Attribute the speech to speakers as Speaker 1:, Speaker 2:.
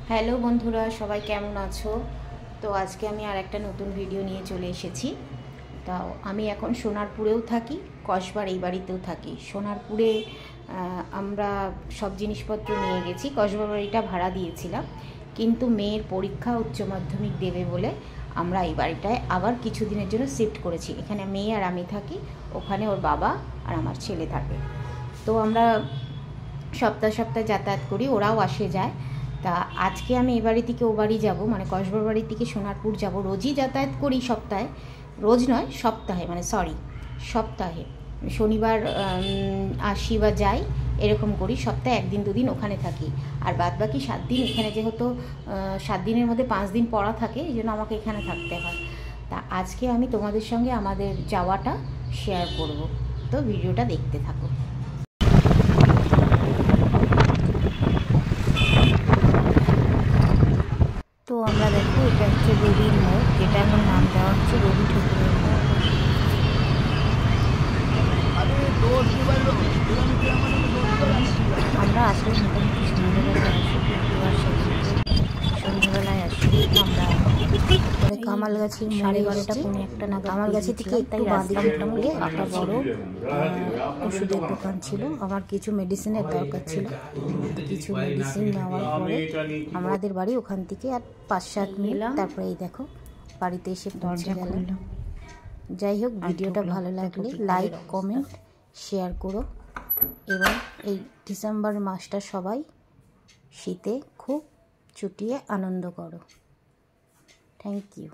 Speaker 1: Hello বন্ধুরা, সবাই কেমন আছো? তো আজকে আমি আর একটা নতুন ভিডিও নিয়ে চলে এসেছি। তাও আমি এখন সোনারপুরেও থাকি, কসবার এই বাড়িতেও থাকি। সোনারপুরে আমরা সব জিনিসপত্র নিয়ে গেছি, কসবার বাড়িটা ভাড়া দিয়েছিলাম, কিন্তু মেয়ের পরীক্ষা উচ্চ মাধ্যমিক দেবে বলে আমরা এই বাড়িটায় আবার কিছুদিনের জন্য শিফট করেছি। এখানে মেয়ে আর আমি থাকি, ওখানে ওর বাবা আর আমার ছেলে থাকে। তো আমরা সপ্তাহে সপ্তাহে যাতায়াত করি, ওরাও আসে যায়। তা আজকে আমি এ বাড়ি থেকে ও বাড়ি যাবো, মানে কসবার বাড়ি থেকে সোনারপুর যাব। রোজই যাতায়াত করি সপ্তাহে, রোজ নয় সপ্তাহে, মানে সপ্তাহে শনিবার আসি বা যাই, এরকম করি। সপ্তাহে একদিন দুদিন ওখানে থাকি, আর বাদ বাকি 7 দিন এখানে, যেহেতু 7 দিনের মধ্যে 5 দিন পড়া থাকে, এই জন্য আমাকে এখানে থাকতে হয়। তা আজকে আমি তোমাদের সঙ্গে আমাদের যাওয়াটা শেয়ার করব, তো ভিডিওটা দেখতে থাকো। তো আমরা দেখো, এটা হচ্ছে রবির মোড়, যেটা এখন নাম দেওয়া হচ্ছে রবি ঠাকুরের মোড়। আমরা আসলে মোটামুটি সন্ধ্যেবেলায় আসি, প্রতিবার সন্ধ্যেবেলায় আসি আমরা। কামালগাছির মোড়ে 12:15 নাগাদ কামালগাছি থেকে একটু বাঁদিকে মোটামুটি একটা বড় ওষুধের দোকান ছিল। আমার কিছু মেডিসিনের দরকার ছিল, কিছু মেডিসিন নেওয়ার পরে আমাদের বাড়ি ওখান থেকে আর 5-7 মিনিট, তারপরে এই দেখো বাড়িতে এসে পৌঁছে গেলাম। যাই হোক, ভিডিওটা ভালো লাগলে লাইক, কমেন্ট, শেয়ার করো, এবং এই ডিসেম্বর মাসটা সবাই শীতে খুব চুটিয়ে আনন্দ করো। Thank you.